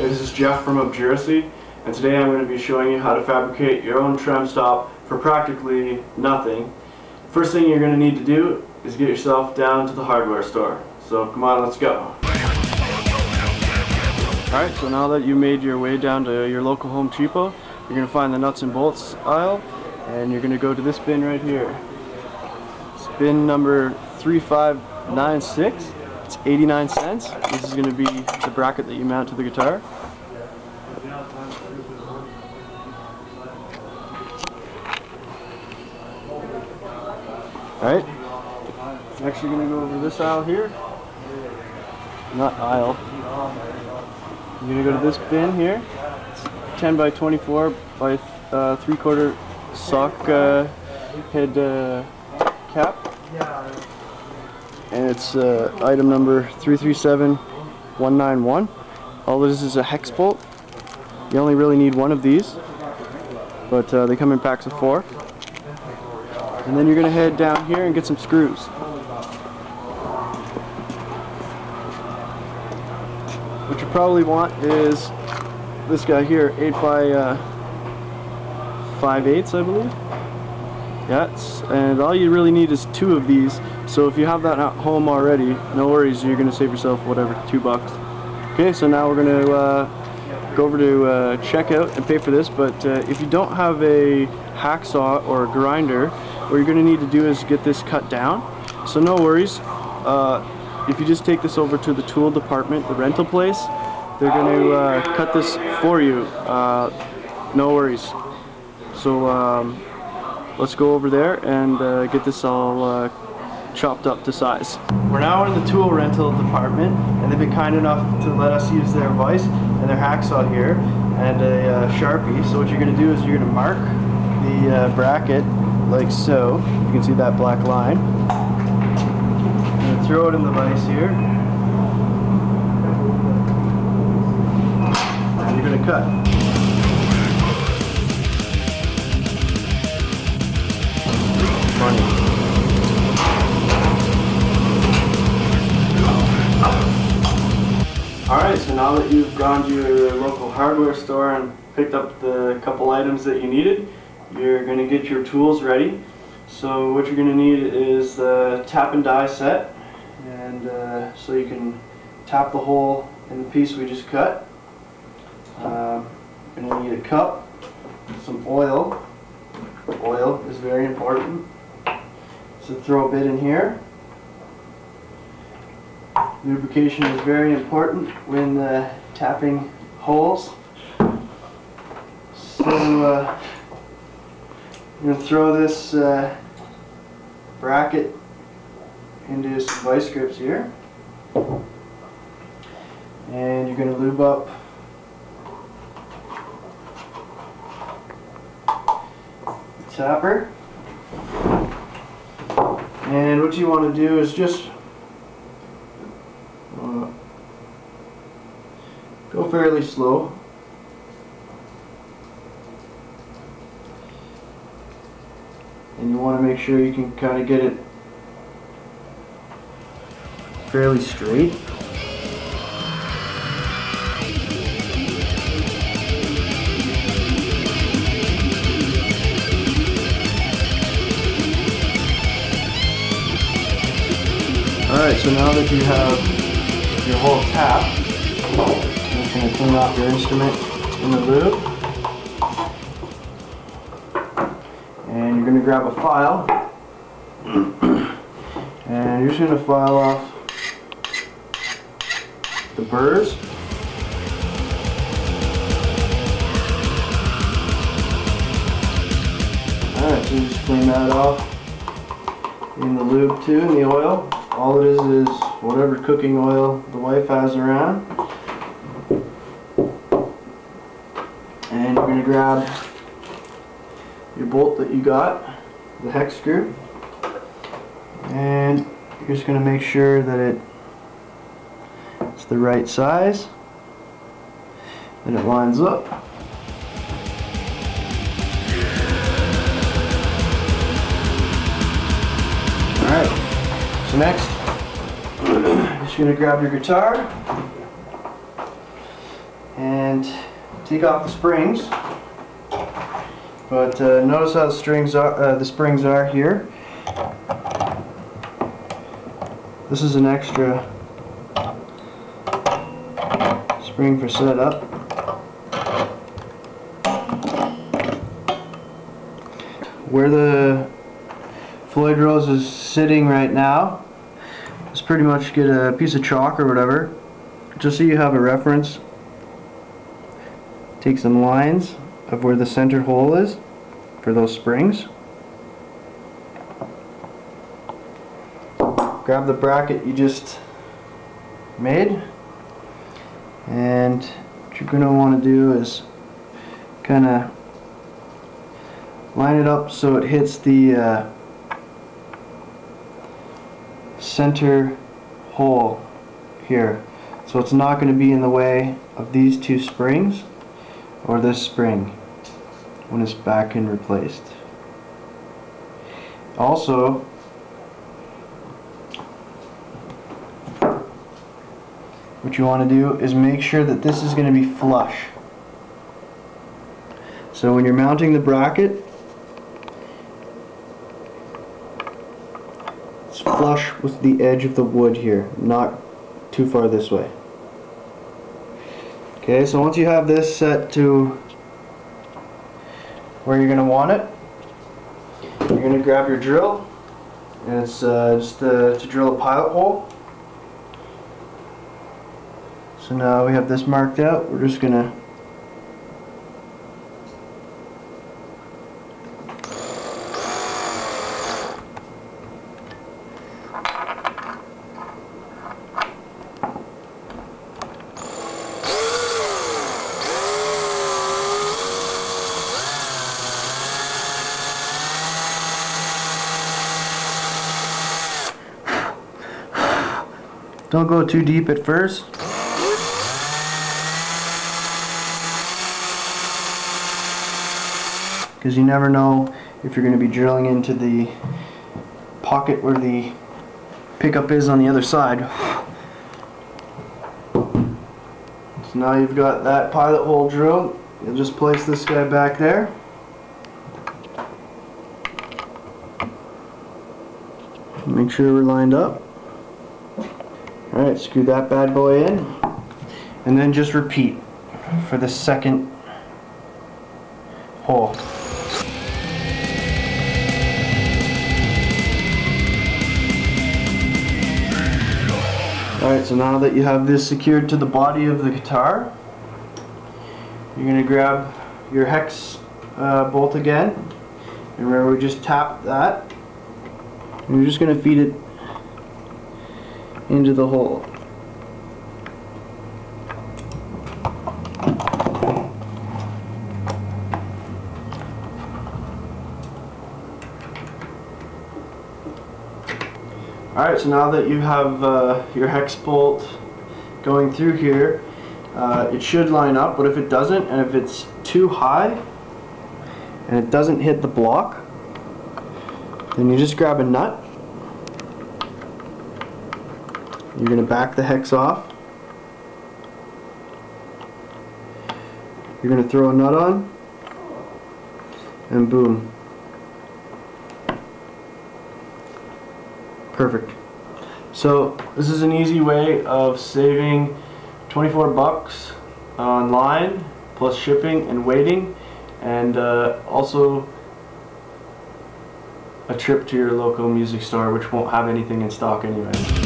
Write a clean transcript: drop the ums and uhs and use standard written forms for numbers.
this is Jeff from Obduracy, and today I'm going to be showing you how to fabricate your own trem stop for practically nothing. First thing you're going to need to do is get yourself down to the hardware store. So come on, let's go. Alright, so now that you made your way down to your local Home Depot, you're going to find the nuts and bolts aisle, and you're going to go to this bin right here. It's bin number 3596. It's 89 cents. This is going to be the bracket that you mount to the guitar. Alright, next you're going to go over this aisle here. Not aisle. You're going to go to this bin here. It's 10 by 24 by 3/4 sock head cap. And it's item number 337191. All this is a hex bolt. You only really need one of these, but they come in packs of 4. And then you're going to head down here and get some screws. What you probably want is this guy here, 8 by 5/8, I believe. Yes, and all you really need is 2 of these. So if you have that at home already, no worries, you're going to save yourself whatever, $2. Okay, so now we're going to go over to checkout and pay for this. But if you don't have a hacksaw or a grinder, what you're going to need to do is get this cut down. So no worries, if you just take this over to the tool department, the rental place, they're going to cut this for you. No worries. So let's go over there and get this all chopped up to size. We're now in the tool rental department, and they've been kind enough to let us use their vise and their hacksaw here and a Sharpie. So what you're going to do is you're going to mark the bracket like so. You can see that black line. You're going to throw it in the vise here, and you're going to cut. Funny. Alright, so now that you've gone to your local hardware store and picked up the couple items that you needed, you're going to get your tools ready. So what you're going to need is the tap and die set, and so you can tap the hole in the piece we just cut. You're going to need a cup, some oil. Oil is very important. So throw a bit in here. Lubrication is very important when tapping holes. So I'm going to throw this bracket into some vice grips here, and you're going to lube up the tapper. And what you want to do is just go fairly slow. And you want to make sure you can kind of get it fairly straight. Alright, so now that you have your whole tap, I'm just going to clean off your instrument in the lube. And you're going to grab a file, and you're just going to file off the burrs. Alright, so you just clean that off in the lube too, in the oil. All it is whatever cooking oil the wife has around. And you're going to grab your bolt that you got, the hex screw, and you're just going to make sure that it's the right size, and it lines up. Alright, so next, you're just going to grab your guitar, and take off the springs. But notice how the springs are here. This is an extra spring for setup. Where the Floyd Rose is sitting right now, just pretty much get a piece of chalk or whatever, just so you have a reference. Take some lines of where the center hole is for those springs. Grab the bracket you just made, and what you're going to want to do is kind of line it up so it hits the center hole here, so it's not going to be in the way of these two springs or this spring when it's back and replaced. Also, what you want to do is make sure that this is going to be flush. So when you're mounting the bracket, it's flush with the edge of the wood here, not too far this way. Okay, so once you have this set to where you're going to want it, you're going to grab your drill, and it's just to drill a pilot hole. So now we have this marked out. We're just going to don't go too deep at first. Because you never know if you're going to be drilling into the pocket where the pickup is on the other side. So now you've got that pilot hole drilled. You'll just place this guy back there. Make sure we're lined up. Alright, screw that bad boy in, and then just repeat for the second hole. Alright, so now that you have this secured to the body of the guitar, you're going to grab your hex bolt again, and remember we just tapped that, and you're just going to feed it into the hole. Alright, so now that you have your hex bolt going through here, it should line up, but if it doesn't, and if it's too high and it doesn't hit the block, then you just grab a nut. You're going to back the hex off. You're going to throw a nut on, and boom. Perfect. So this is an easy way of saving 24 bucks online, plus shipping and waiting, and also a trip to your local music store, which won't have anything in stock anyway.